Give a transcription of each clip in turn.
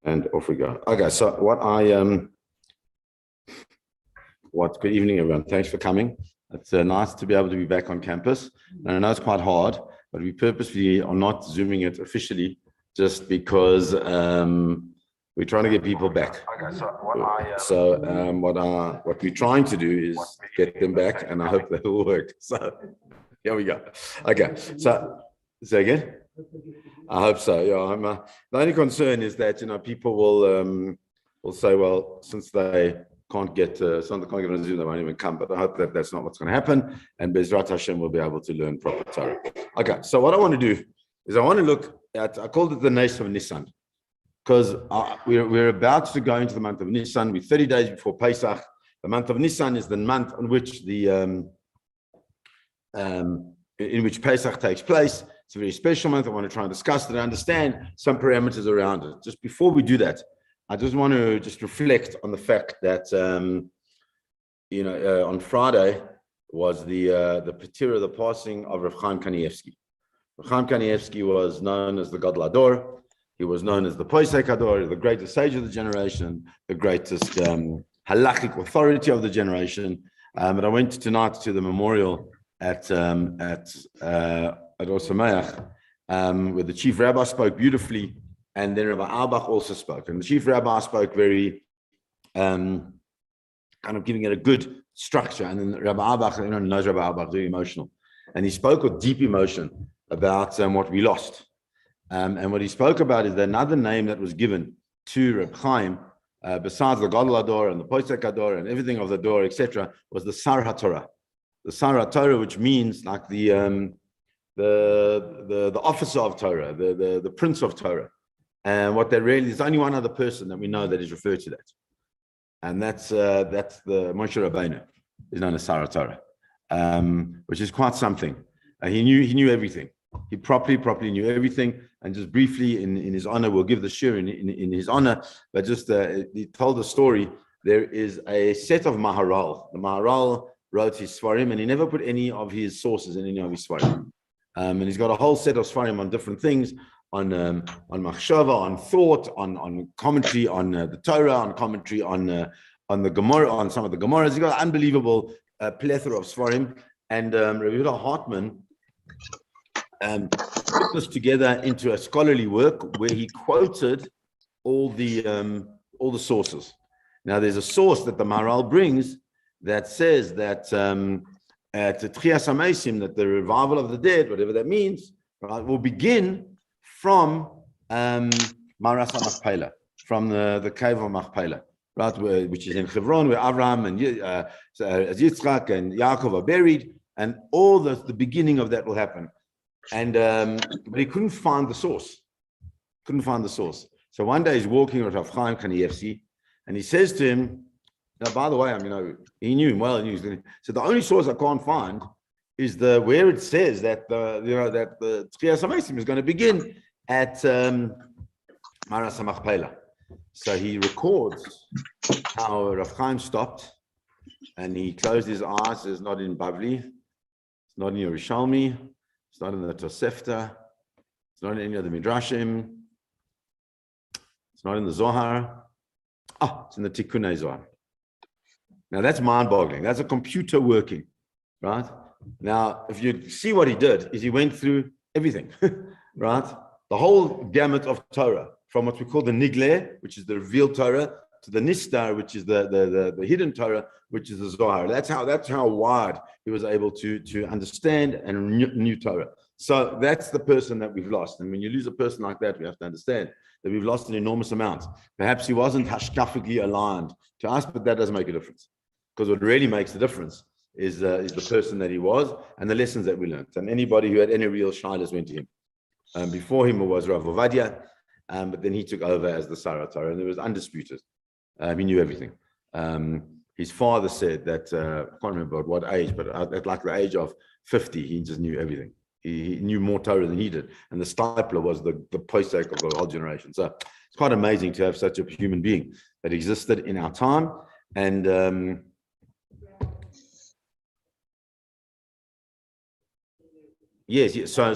And off we go. Okay, so good evening, everyone. Thanks for coming. It's nice to be able to be back on campus. And I know it's quite hard, but we purposely are not Zooming it officially just because we're trying to get people back. Okay, what we're trying to do is get them back, and I hope that will work. So here we go. Okay, so say again. I hope so. Yeah, the only concern is that people will say, well, since they can't get on Zoom, they won't even come. But I hope that that's not what's going to happen, and Bezrat Hashem will be able to learn proper Torah. Okay, so what I want to do is I want to look at, I called it the Neis of Nissan, because we're about to go into the month of Nissan. We're 30 days before Pesach. The month of Nissan is the month in which in which Pesach takes place. It's a very special month. I want to try and discuss it and understand some parameters around it. Just before we do that, I just want to reflect on the fact that on Friday was the Patira, the passing of Rav Chaim Kanievsky. Rav Chaim Kanievsky was known as the Gadol Hador. He was known as the Posek Hador, the greatest sage of the generation, the greatest halachic authority of the generation. But I went tonight to the memorial at Or Sameach, where the chief rabbi spoke beautifully, and then Rabbi Auerbach also spoke. And the chief rabbi spoke very kind of giving it a good structure. And then Rabbi Auerbach, knows Rabbi Auerbach, very emotional. And he spoke with deep emotion about what we lost. And what he spoke about is that another name that was given to Reb Chaim, besides the Gadol Hador and the Posek Hador and everything of the Dor, etc., was the Sar HaTorah. The Sar HaTorah, which means like the officer of Torah, the prince of Torah. And what that really is, only one other person that we know that is referred to that. And that's the Moshe Rabbeinu, is known as Sar HaTorah, which is quite something. He knew everything. He properly knew everything. And just briefly, in his honor, we'll give the shir in his honor, but just he told the story. There is a set of Maharal. The Maharal wrote his Svarim, and he never put any of his sources in any of his Svarim. And he's got a whole set of Svarim on different things, on Machshava, on thought, on commentary on the Torah, on commentary on the Gemara, on some of the Gemaras. He's got an unbelievable plethora of Svarim. And Rabbi Yehuda Hartman put this together into a scholarly work where he quoted all the sources. Now, there's a source that the Maharal brings that says that at the Tchias HaMeisim, that the revival of the dead, whatever that means, right, will begin from Maras HaMachpelah, from the cave of Machpelah, right, which is in Hebron, where Abraham and Yitzchak and Yaakov are buried, and all the beginning of that will happen. And but he couldn't find the source. So one day he's walking with Rav Chaim Kanievsky, and he says to him, now, by the way, he knew him well. So the only source I can't find is where it says that the Tchias HaMeisim is going to begin at Maras HaMachpelah. So he records how Rav Chaim stopped, and he closed his eyes. It's not in Bavli, it's not in Yerushalmi, it's not in the Tosefta, it's not in any of the Midrashim, it's not in the Zohar. It's in the Tikkunei Zohar. Now that's mind-boggling. That's a computer working, right? Now, if you see what he did, is he went through everything, right? The whole gamut of Torah, from what we call the Nigle, which is the revealed Torah, to the Nistar, which is the hidden Torah, which is the Zohar. That's how wide he was able to understand and new Torah. So that's the person that we've lost. And when you lose a person like that, we have to understand that we've lost an enormous amount. Perhaps he wasn't hashkafically aligned to us, but that doesn't make a difference. Because what really makes the difference is the person that he was and the lessons that we learned. And anybody who had any real shilas went to him. Before him was Rav Ovadia, but then he took over as the Sar HaTorah, and it was undisputed. He knew everything. His father said that, I can't remember at what age, but at like the age of 50, he just knew everything. He knew more Torah than he did. And the Stipler was the posek of the whole generation. So it's quite amazing to have such a human being that existed in our time. And yes. So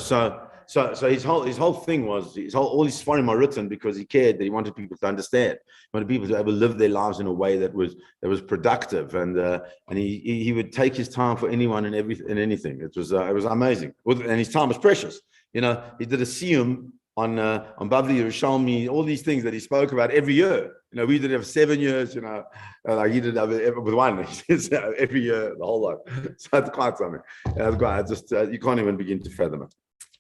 So his whole thing was all his Sfarim are written because he cared that he wanted people to understand, he wanted people to be able to live their lives in a way that was productive, and he would take his time for anyone and anything. It was amazing, and his time was precious. He did a siyum on Bavli Yerushalmi, all these things that he spoke about every year. We did have 7 years, like he did with one. Every year, the whole lot. So it's quite something. You can't even begin to fathom it.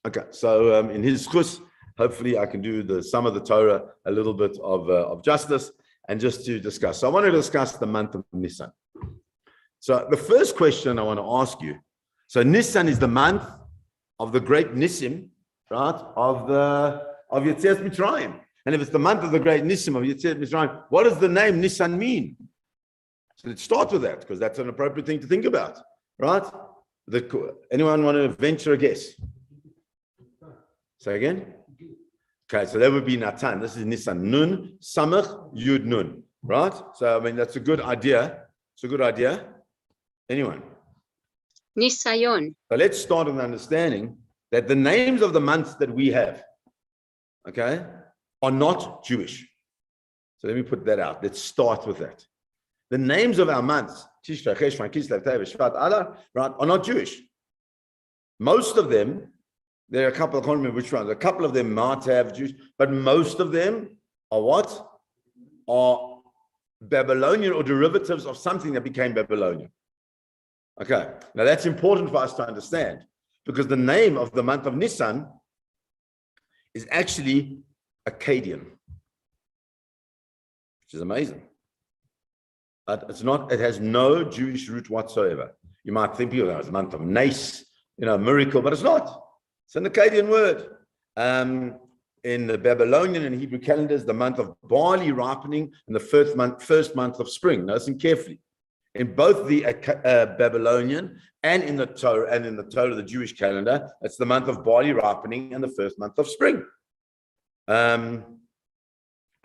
Okay, so in his chus, hopefully I can do the sum of the Torah a little bit of justice, and just to discuss. So I want to discuss the month of Nissan. So the first question I want to ask you. So Nissan is the month of the great Nissim, right? Of Yetzias Mitzrayim. And if it's the month of the great Nissim of Yetzias Mitzrayim, what does the name Nissan mean? So let's start with that, because that's an appropriate thing to think about, right? Anyone want to venture a guess? Say again? Okay, so that would be Natan. This is Nissan. Nun, Samach, Yud, Nun. Right? So, that's a good idea. It's a good idea. Anyone? Nisayon. So let's start with understanding that the names of the months that we have, okay, are not Jewish. So let me put that out. Let's start with that. The names of our months, Tishrei, Cheshvan, Kislev, Tevet, Shvat, Adar, right, are not Jewish. Most of them, there are a couple, I can't remember which ones, a couple of them might have Jews, but most of them are what? Are Babylonian or derivatives of something that became Babylonian. Okay, now that's important for us to understand, because the name of the month of Nisan is actually Akkadian, which is amazing. But it's not, it has no Jewish root whatsoever. You might think, it's the month of Neis, miracle, but it's not. It's an Akkadian word. In the Babylonian and Hebrew calendars, the month of barley ripening and the first month of spring. Now listen carefully. In both the Babylonian and in the Torah, the Jewish calendar, it's the month of barley ripening and the first month of spring.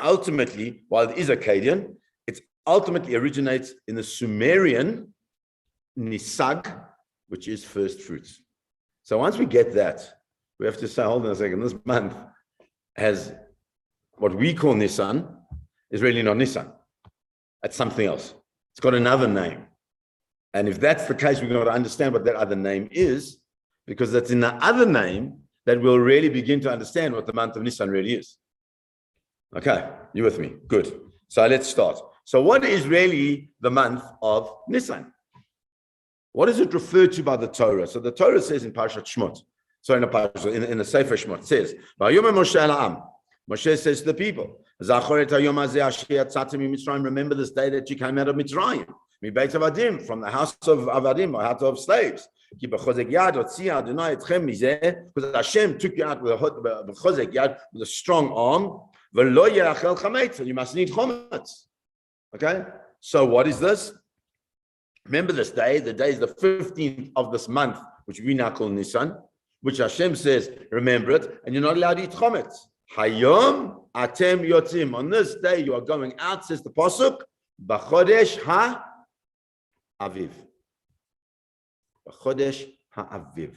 Ultimately, while it is Akkadian, it ultimately originates in the Sumerian Nisag, which is first fruits. So once we get that, we have to say, hold on a second, this month has what we call Nisan is really not Nisan. It's something else. It's got another name. And if that's the case, we're going to understand what that other name is, because that's in the other name that we'll really begin to understand what the month of Nisan really is. Okay, you with me? Good. So let's start. So what is really the month of Nisan? What is it referred to by the Torah? So the Torah says in Parashat Shmot, in the Sefer Shmot, it says, Moshe says to the people, remember this day that you came out of Mitzrayim, from the house of Avadim, or house of slaves. Because Hashem took you out with a strong arm, and you must need chometz. Okay? So what is this? Remember this day, the day is the 15th of this month, which we now call Nisan, which Hashem says, remember it, and you're not allowed to eat chometz. Hayom atem yotzim. On this day, you are going out, says the Pasuk, b'chodesh ha'aviv. B'chodesh ha'aviv.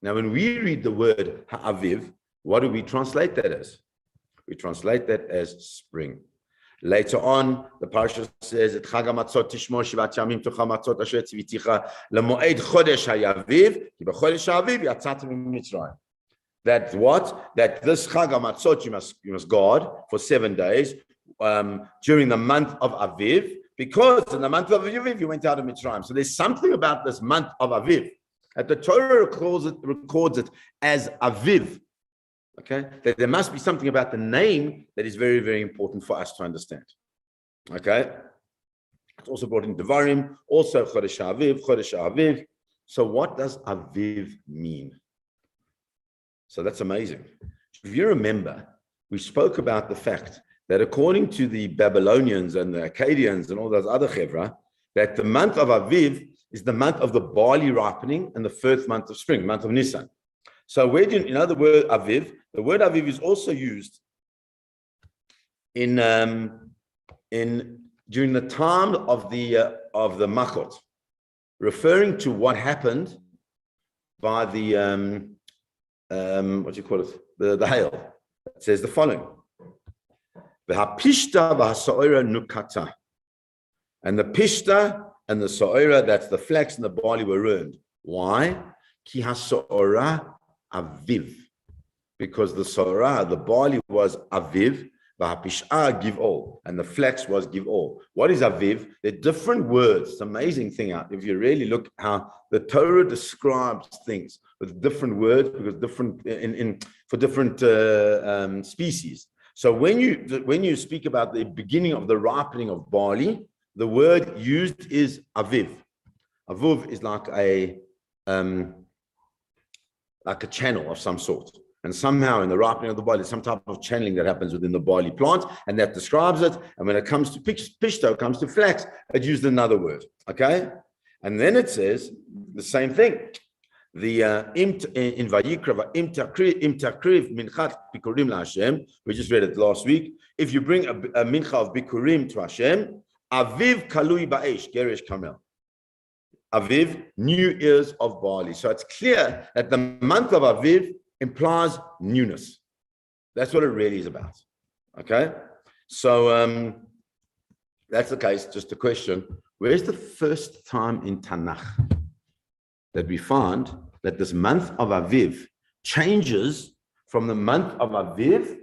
Now, when we read the word ha'aviv, what do we translate that as? We translate that as spring. Later on, the parasha says, "Et Chag HaMatzot tishmor shivat yamim tocha matzot asher tziviticha lemoed chodesh hayaviv ki b'chodesh hayaviv yatzatem miMitzrayim." That's what? That this Chag HaMatzot you must guard for 7 days during the month of Aviv, because in the month of Aviv you went out of Mitzrayim. So there's something about this month of Aviv that the Torah records it as Aviv. Okay, that there must be something about the name that is very, very important for us to understand. Okay, it's also brought in Devarim, also Chodesh Aviv. So what does Aviv mean? So that's amazing. If you remember, we spoke about the fact that according to the Babylonians and the Akkadians and all those other chevra, that the month of Aviv is the month of the barley ripening and the first month of spring, month of Nisan. So where do you know the word Aviv? The word Aviv is also used in during the time of the Machot, referring to what happened by the what do you call it? The hail. It says the following. V'hapishta v'hasoira nukata. And the pishta and the soira, that's the flax and the barley, were ruined. Why? Ki hasoira aviv. Because the soira, the barley, was aviv, v'hapishah give all, and the flax was give all. What is aviv? They're different words. It's an amazing thing. If you really look how the Torah describes things with different words, because different for different species. So when you speak about the beginning of the ripening of barley, the word used is aviv. Aviv is like a channel of some sort. And somehow in the ripening of the barley, some type of channeling that happens within the barley plant, and that describes it. And when it comes to pishto, it comes to flax, it used another word. Okay? And then it says the same thing. The in Vayikra, imtakriv minchat bikurim laHashem. We just read it last week. If you bring a mincha of bikurim to Hashem, aviv kalui ba'esh, gerish kamel. Aviv, new ears of barley. So it's clear that the month of Aviv implies newness. That's what it really is about. Okay? So that's the case. Just a question. Where's the first time in Tanakh that we find that this month of Aviv changes from the month of Aviv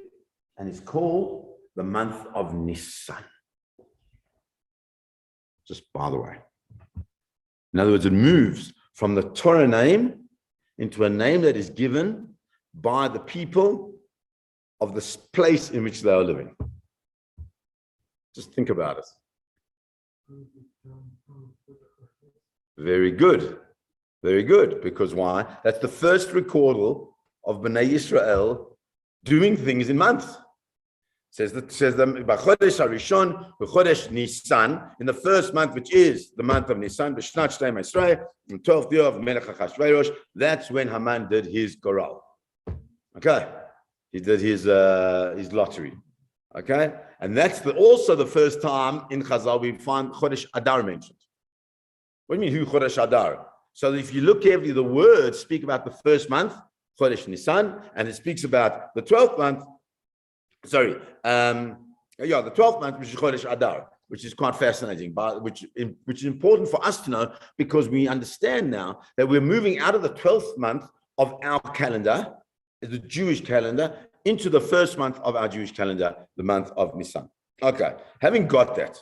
and is called the month of Nissan? Just by the way. In other words, it moves from the Torah name into a name that is given by the people of this place in which they are living. Just think about it. Very good. Very good. Because why? That's the first recordal of Bnei Yisrael doing things in months. Says the B'chodesh Harishon, B'chodesh Nissan, in the first month, which is the month of Nissan, B'shnat Shtei Esrei, in 12th year of Melech Achashverosh, that's when Haman did his goral. Okay, he did his lottery. Okay, and that's also the first time in Chazal we find Chodesh Adar mentioned. What do you mean, who Chodesh Adar? So if you look carefully, the words speak about the first month, Chodesh Nisan, and it speaks about the 12th month. The 12th month, which is Chodesh Adar, which is quite fascinating, but which is important for us to know, because we understand now that we're moving out of the 12th month of our calendar, the Jewish calendar, into the first month of our Jewish calendar, the month of Nisan. Okay, having got that,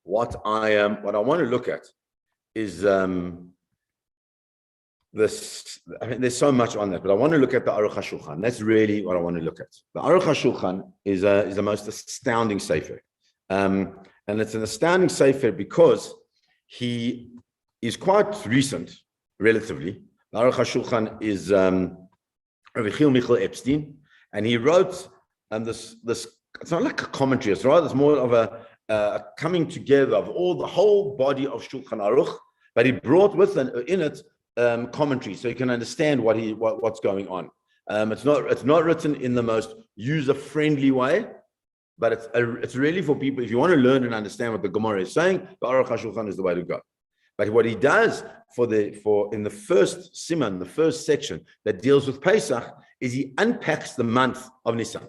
what I want to look at is this. I mean, there's so much on that, but I want to look at the Aruch HaShulchan. That's really what I want to look at. The Aruch HaShulchan is the most astounding sefer, and it's an astounding sefer because he is quite recent, relatively. The Aruch HaShulchan is Rabbi Chil Michal Epstein, and he wrote this. It's not like a commentary. It's more of a coming together of the whole body of Shulchan Aruch, but he brought with in it commentary, so you can understand what's going on. It's not written in the most user-friendly way, but it's really for people. If you want to learn and understand what the Gemara is saying, the Aruch HaShulchan is the way to go. But what he does in the first siman, the first section that deals with Pesach, is he unpacks the month of Nisan,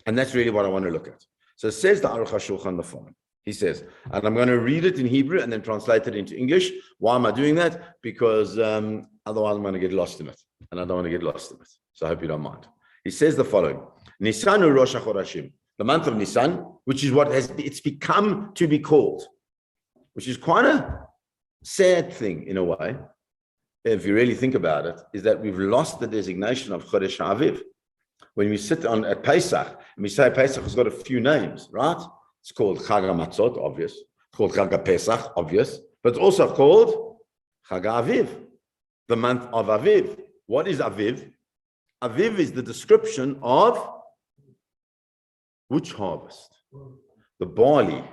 and that's really what I want to look at. So it says the Aruch HaShulchan the following. He says, and I'm going to read it in Hebrew and then translate it into English. Why am I doing that? Because otherwise I'm going to get lost in it, and I don't want to get lost in it. So I hope you don't mind. He says the following: Nisan Rosh HaChodashim, the month of Nisan, which is what it's become to be called, which is quite a sad thing in a way, if you really think about it, is that we've lost the designation of Chodesh Aviv. When we sit at Pesach and we say Pesach has got a few names, right? It's called Chag HaMatzot, obvious. It's called Chag HaPesach, obvious. But it's also called Chag Aviv, the month of Aviv. What is Aviv? Aviv is the description of which harvest? The barley.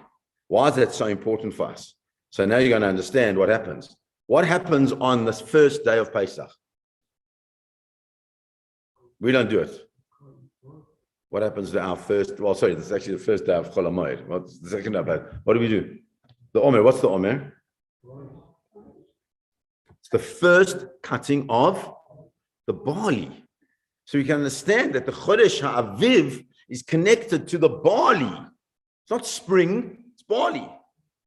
Why is that so important for us? So now you're going to understand what happens. What happens on this first day of Pesach? We don't do it. What happens to our first? Well, sorry, this is actually the first day of Chol HaMoed. What's the second day? What do we do? The Omer. What's the Omer? It's the first cutting of the barley. So we can understand that the Chodesh HaAviv is connected to the barley. It's not spring, it's barley.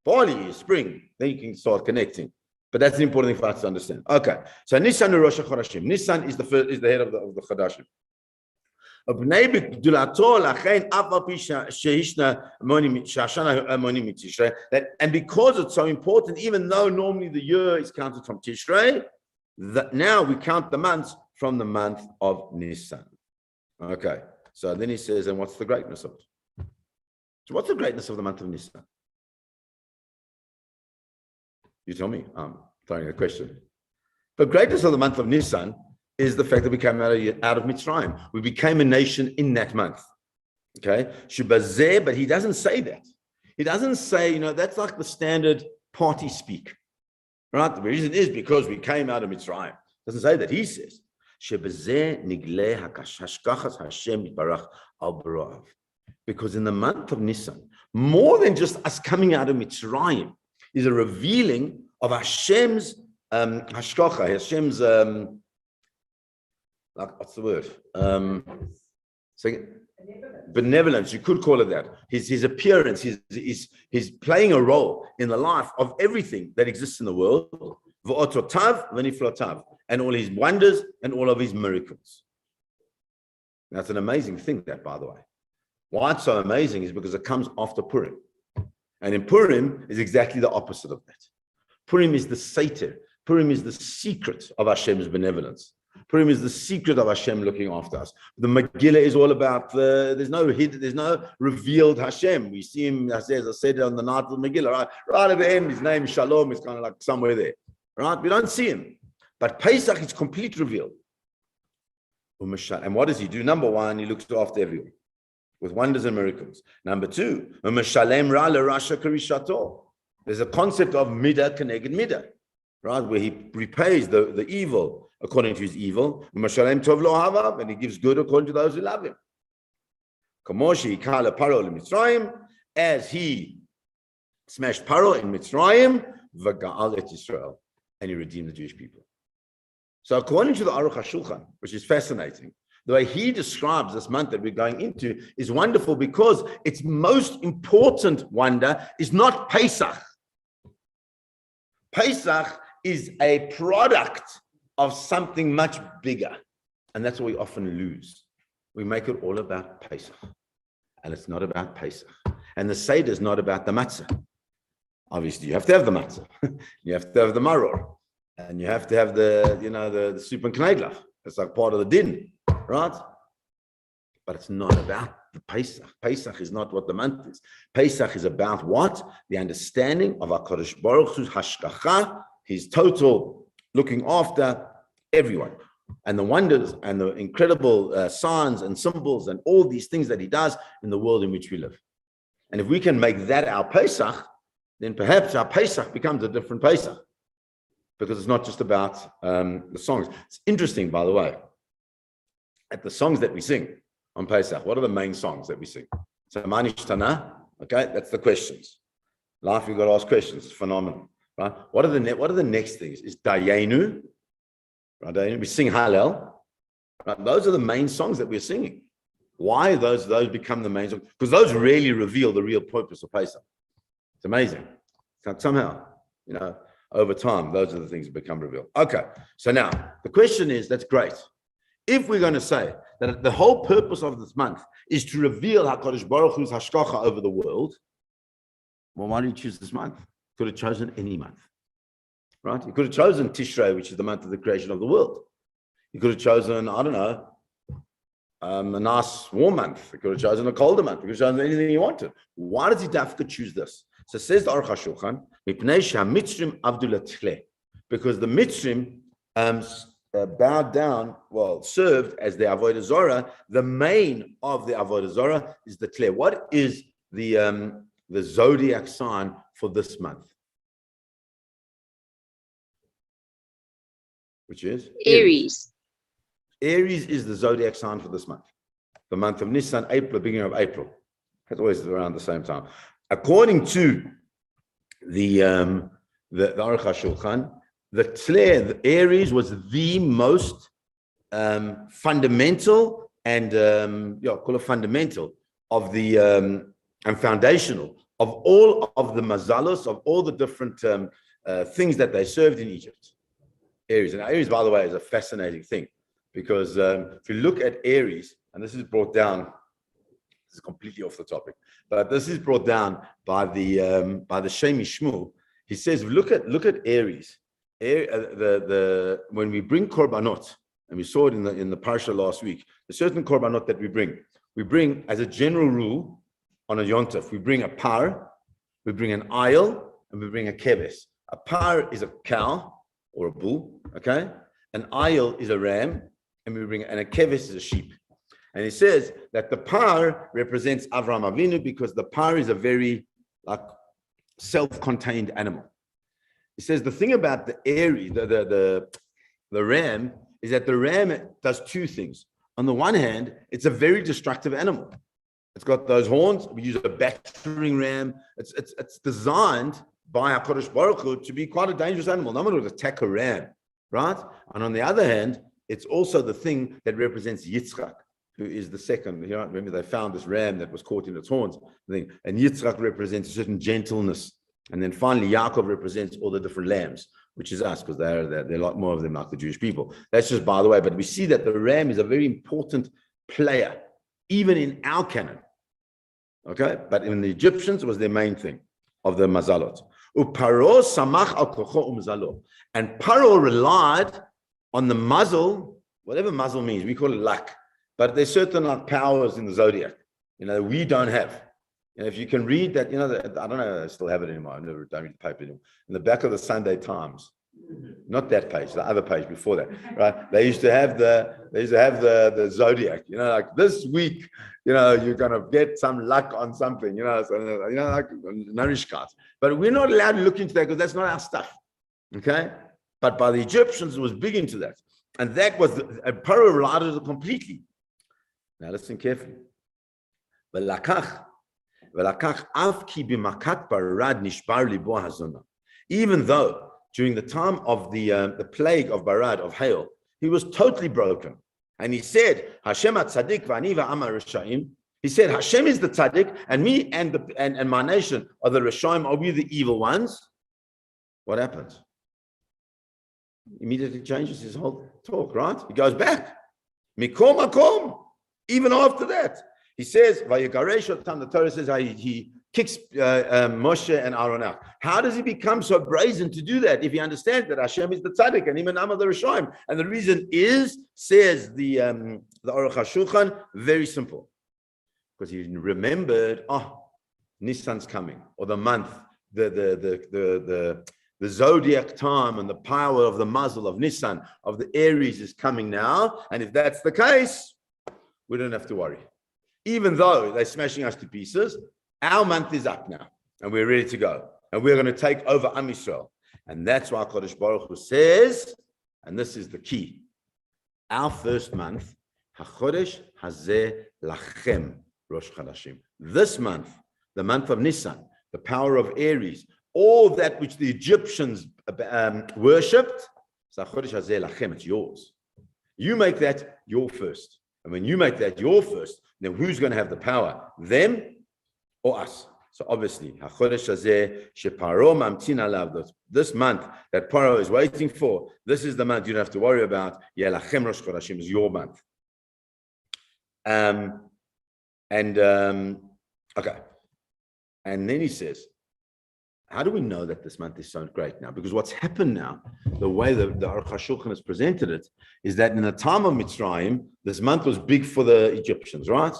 Barley is spring. Then you can start connecting. But that's the important thing for us to understand. Okay. So Nissan Rosh Chodashim. Nissan is the head of the Chodashim. And because it's so important, even though normally the year is counted from Tishrei, that now we count the months from the month of Nissan. Okay. So then he says, and what's the greatness of it? So what's the greatness of the month of Nissan? You tell me. I'm throwing a question. The greatness of the month of Nissan is the fact that we came out of Mitzrayim. We became a nation in that month. Okay? Shubazeh, but he doesn't say that. He doesn't say, that's like the standard party speak. Right? The reason is because we came out of Mitzrayim. Doesn't say that. He says, Shubazeh nigle hashkachas Hashem barach al barav. Because in the month of Nissan, more than just us coming out of Mitzrayim, is a revealing of Hashem's hashkacha, Hashem's like what's the word? Benevolence. You could call it that. His appearance. He's playing a role in the life of everything that exists in the world. And all his wonders and all of his miracles. That's an amazing thing. That, by the way, why it's so amazing is because it comes after Purim. And in Purim is exactly the opposite of that. Purim is the Seder. Purim is the secret of Hashem's benevolence. Purim is the secret of Hashem looking after us. The Megillah is all about there's no revealed Hashem. We see him, as I said on the night of the Megillah, right at the end, his name Shalom is kind of like somewhere there. Right? We don't see him. But Pesach is complete reveal. And what does he do? Number one, he looks after everyone with wonders and miracles. Number two, there's a concept of midah keneged midah, right? Where he repays the evil according to his evil, and he gives good according to those who love him. As he smashed Paro in Mitzrayim, and he redeemed the Jewish people. So according to the Aruch HaShulchan, which is fascinating, the way he describes this month that we're going into is wonderful because its most important wonder is not Pesach. Pesach is a product of something much bigger. And that's what we often lose. We make it all about Pesach. And it's not about Pesach. And the Seder is not about the matzah. Obviously, you have to have the matzah. You have to have the maror. And you have to have the soup and knedlach. It's like part of the din, right? But it's not about the Pesach. Pesach is not what the month is. Pesach is about what? The understanding of HaKadosh Baruch Hu's hashgacha, his total looking after everyone. And the wonders and the incredible signs and symbols and all these things that he does in the world in which we live. And if we can make that our Pesach, then perhaps our Pesach becomes a different Pesach. Because it's not just about the songs. It's interesting, by the way, at the songs that we sing on Pesach, what are the main songs that we sing? So, Manish Tana, okay, that's the questions. Life, you've got to ask questions. It's phenomenal, right? What are the next things? Is Dayenu, right? We sing Hallel, right? Those are the main songs that we're singing. Why those become the main songs? Because those really reveal the real purpose of Pesach. It's amazing. Somehow, over time, those are the things that become revealed. Okay, so now the question is, that's great. If we're going to say that the whole purpose of this month is to reveal HaKadosh Baruch Hu's hashgacha over the world, well, why did you choose this month? You could have chosen any month, right? You could have chosen Tishrei, which is the month of the creation of the world. You could have chosen, I don't know, a nice warm month. You could have chosen a colder month. You could have chosen anything you wanted. Why does he dafka choose this? So says the Aruch HaShulchan, because the Mitzrim bowed down, served as the Avodah Zorah. The main of the Avodah Zorah is the Tle. What is the zodiac sign for this month? Which is? Aries. Aries is the zodiac sign for this month. The month of Nissan, April, beginning of April. It's always around the same time. According to the Aruch HaShulchan, the Aries was the most fundamental and call it fundamental of the and foundational of all of the mazalos, of all the different things that they served in Egypt. Aries. And Aries, by the way, is a fascinating thing because if you look at Aries, and this is brought down, this is completely off the topic, but this is brought down by the Shemi Shmuel. He says, look at Aries. When we bring korbanot, and we saw it in the parsha last week, the certain korbanot that we bring as a general rule on a yontif, we bring a par, we bring an ayil, and we bring a keves. A par is a cow or a bull, okay? An ayil is a ram, and a keves is a sheep. And he says that the par represents Avraham Avinu because the par is a very self-contained animal. He says the thing about the Aries, the ram, is that the ram does two things. On the one hand, it's a very destructive animal. It's got those horns. We use a battering ram. It's designed by HaKadosh Baruch Hu to be quite a dangerous animal. No one would attack a ram, right? And on the other hand, it's also the thing that represents Yitzchak, who is the second. You know, remember they found this ram that was caught in its horns, and Yitzchak represents a certain gentleness. And then finally, Yaakov represents all the different lambs, which is us, because there are a lot more of them like the Jewish people. That's just by the way, but we see that the ram is a very important player, even in our canon. Okay, but in the Egyptians, it was their main thing of the mazalot. Uparo samach al kocho umzalo, and Paro relied on the muzzle, whatever muzzle means. We call it luck, but there's certain powers in the zodiac, we don't have. And if you can read that, I don't know, I still have it anymore. I've never done read the paper anymore. In the back of the Sunday Times, not that page, the other page before that, right? They used to have the zodiac, like this week, you're gonna get some luck on something, like nourishkat. But we're not allowed to look into that because that's not our stuff. Okay? But by the Egyptians, it was big into that. And that was Paro relied on it completely. Now listen carefully. Even though during the time of the plague of Barad, of hail, he was totally broken. And he said, Hashem tzaddik v'ani v'amar Rishaim. He said, Hashem is the tzaddik, and me and my nation are the Rishaim, are we the evil ones? What happens? Immediately changes his whole talk, right? He goes back. Mikom makom. Even after that. He says, the Torah says how he kicks Moshe and Aaron out. How does he become so brazen to do that if he understands that Hashem is the tzaddik and him and Amma the Rishaim? And the reason is, says the Aruch HaShulchan, very simple. Because he remembered, Nissan's coming, or the month, the zodiac time and the power of the muzzle of Nissan, of the Aries is coming now. And if that's the case, we don't have to worry. Even though they're smashing us to pieces, our month is up now, and we're ready to go. And we're going to take over Am Yisrael. And that's why Kodesh Baruch Hu says, and this is the key, our first month, HaChodesh Hazeh Lachem Rosh Chodashim. This month, the month of Nissan, the power of Aries, all that which the Egyptians worshipped, HaChodesh Hazeh Lachem, it's yours. You make that your first. And when you make that your first, then who's going to have the power? Them or us? So obviously, this month that Paro is waiting for, this is the month you don't have to worry about. Yelachem Rosh Chodashim is your month. Okay. And then he says, how do we know that this month is so great now? Because what's happened now, the way the Aruch HaShulchan has presented it, is that in the time of Mitzrayim, this month was big for the Egyptians, right?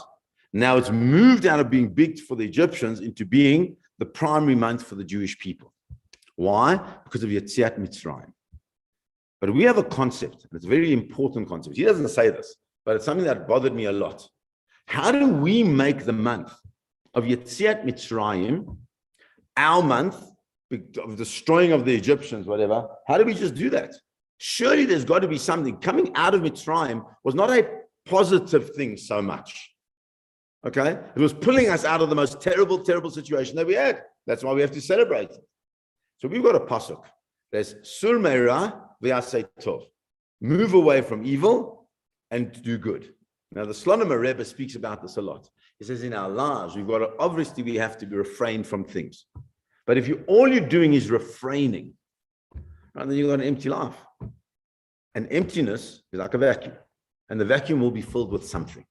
Now it's moved out of being big for the Egyptians into being the primary month for the Jewish people. Why? Because of Yetziat Mitzrayim. But we have a concept, and it's a very important concept. He doesn't say this, but it's something that bothered me a lot. How do we make the month of Yetziat Mitzrayim our month of destroying of the Egyptians, whatever? How do we just do that? Surely there's got to be something. Coming out of Mitzrayim was not a positive thing so much. Okay? It was pulling us out of the most terrible, terrible situation that we had. That's why we have to celebrate it. So we've got a pasuk. There's Sur Meira v'Yasei Tov. Move away from evil and to do good. Now, the Slonim Rebbe speaks about this a lot. He says in our lives, obviously we have to be refrained from things. But if all you're doing is refraining, right, then you've got an empty life. And emptiness is like a vacuum. And the vacuum will be filled with something.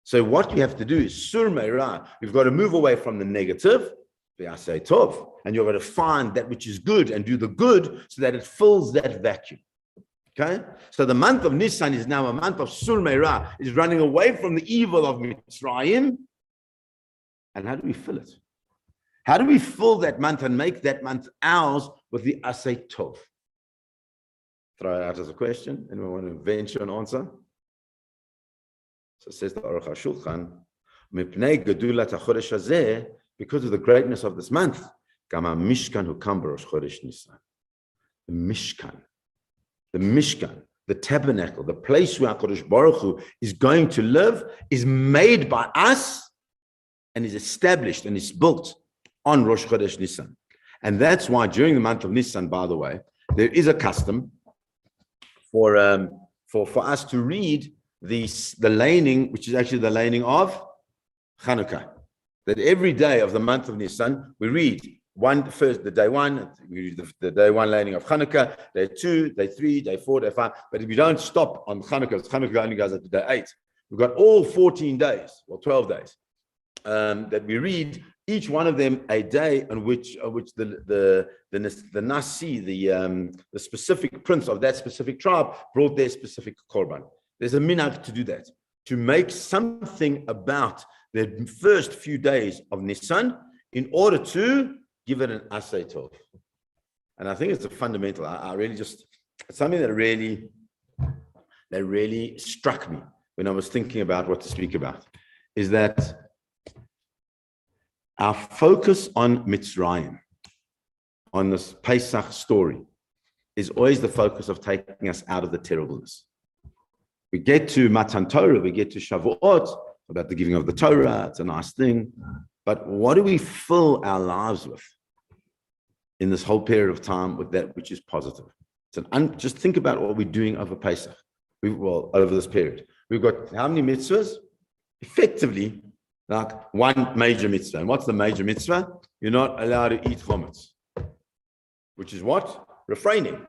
So what you have to do is sur meira. You've got to move away from the negative, v'asei tov, and you've got to find that which is good and do the good so that it fills that vacuum. Okay? So the month of Nissan is now a month of sur meira, is running away from the evil of Mitzrayim. And how do we fill it? How do we fill that month and make that month ours with the asei tov? Throw it out as a question. Anyone want to venture an answer? So it says the Aruch HaShulchan, Mipnei gedulat hachodesh hazeh, because of the greatness of this month, Gama Mishkan hu kam b'rosh chodesh Nisan. The Mishkan, the tabernacle, the place where HaKadosh Baruch Hu is going to live, is made by us and is established and is built on Rosh Chodesh Nisan. And that's why during the month of Nisan, by the way, there is a custom for us to read the laning, which is actually the laning of Chanukah. That every day of the month of Nisan, we read the day one, we read the day one laning of Chanukah, day 2, day 3, day 4, day 5. But if you don't stop on Chanukah, Chanukah only goes up to day 8. We've got all 14 days, or 12 days, that we read, each one of them a day on which the Nasi, the specific prince of that specific tribe, brought their specific korban. There's a minhag to do that, to make something about the first few days of Nisan in order to give it an asay tov. And I think it's a fundamental. It's something that really struck me when I was thinking about what to speak about, is that our focus on Mitzrayim, on this Pesach story, is always the focus of taking us out of the terribleness. We get to Matan Torah, we get to Shavuot, about the giving of the Torah, it's a nice thing. But what do we fill our lives with in this whole period of time with that which is positive? Just think about what we're doing over Pesach, over this period. We've got how many mitzvahs? Effectively, like one major mitzvah. And what's the major mitzvah? You're not allowed to eat chometz, which is what? Refraining,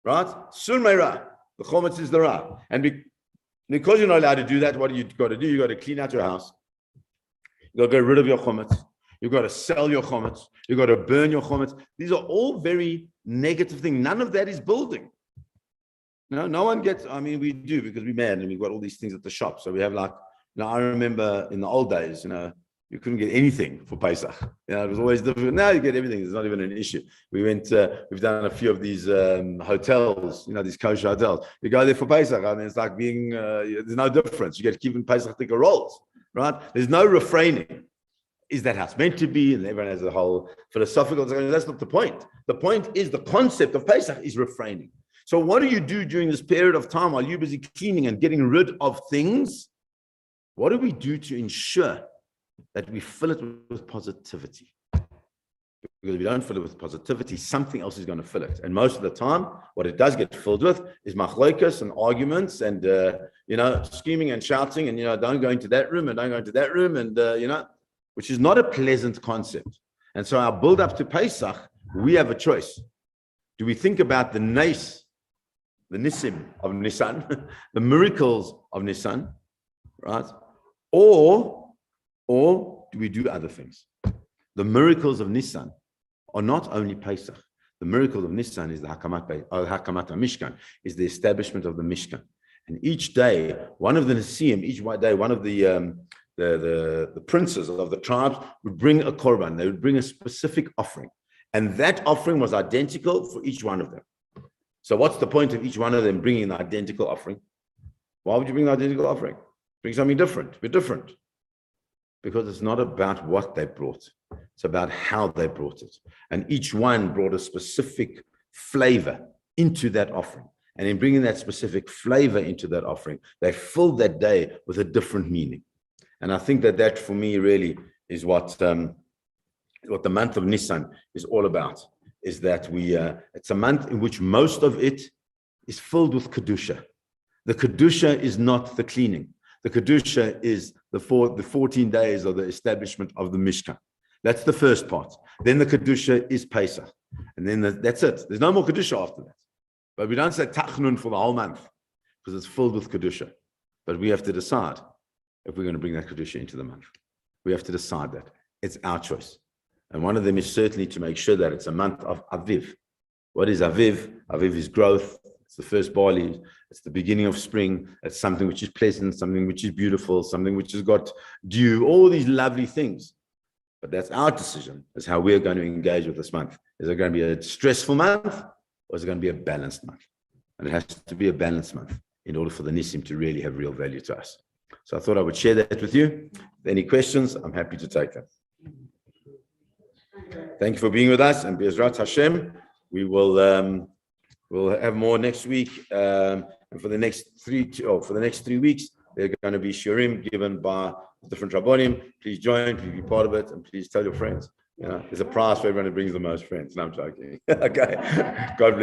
right? Sur meira. The chometz is the ra. And because you're not allowed to do that, what do you got to do? You got to clean out your house. You got to get rid of your chometz. You've got to sell your chometz. You've got to burn your chometz. These are all very negative things. None of that is building. No one gets, we do because we're mad and we've got all these things at the shop. So we have I remember in the old days, you couldn't get anything for Pesach. It was always difficult. Now you get everything. It's not even an issue. We've done a few of these hotels, these kosher hotels. You go there for Pesach and it's like there's no difference. You get keeping Pesach ticker rolls, right? There's no refraining. Is that how it's meant to be? And everyone has a whole philosophical, that's not the point. The point is the concept of Pesach is refraining. So what do you do during this period of time while you're busy cleaning and getting rid of things? What do we do to ensure that we fill it with positivity? Because if we don't fill it with positivity, something else is going to fill it. And most of the time, what it does get filled with is machlokas and arguments and, screaming and shouting and, don't go into that room and don't go into that room and, which is not a pleasant concept. And so our build up to Pesach, we have a choice. Do we think about the Neis, the Nisim of Nissan, the miracles of Nissan, right? Or do we do other things? The miracles of Nissan are not only Pesach. The miracle of Nissan is the Hakamat Mishkan, is the establishment of the Mishkan. And each day, one of the Nesiim, each day, one of the princes of the tribes would bring a korban. They would bring a specific offering. And that offering was identical for each one of them. So what's the point of each one of them bringing an identical offering? Why would you bring an identical offering? Bring something different. Be different. Because it's not about what they brought. It's about how they brought it. And each one brought a specific flavor into that offering. And in bringing that specific flavor into that offering, they filled that day with a different meaning. And I think that for me really is what the month of Nisan is all about, is that it's a month in which most of it is filled with Kedusha. The Kedusha is not the cleaning. The Kedusha is the 14 days of the establishment of the Mishkan. That's the first part. Then the Kedusha is Pesach. And then that's it. There's no more Kedusha after that. But we don't say Tachnun for the whole month because it's filled with Kedusha. But we have to decide if we're going to bring that Kedusha into the month. We have to decide that. It's our choice. And one of them is certainly to make sure that it's a month of Aviv. What is Aviv? Aviv is growth. It's the first barley. It's the beginning of spring. It's something which is pleasant, something which is beautiful, something which has got dew, all these lovely things. But that's our decision, is how we're going to engage with this month. Is it going to be a stressful month or is it going to be a balanced month? And it has to be a balanced month in order for the Nisim to really have real value to us. So I thought I would share that with you. If any questions, I'm happy to take them. Thank you for being with us. And Be'ezrat Hashem, we will we'll have more next week. And for the next 3 weeks, they're going to be shiurim given by different rabbonim. Please join, please be part of it, and please tell your friends. You know, there's a prize for everyone who brings the most friends. No, I'm joking. Okay. God bless.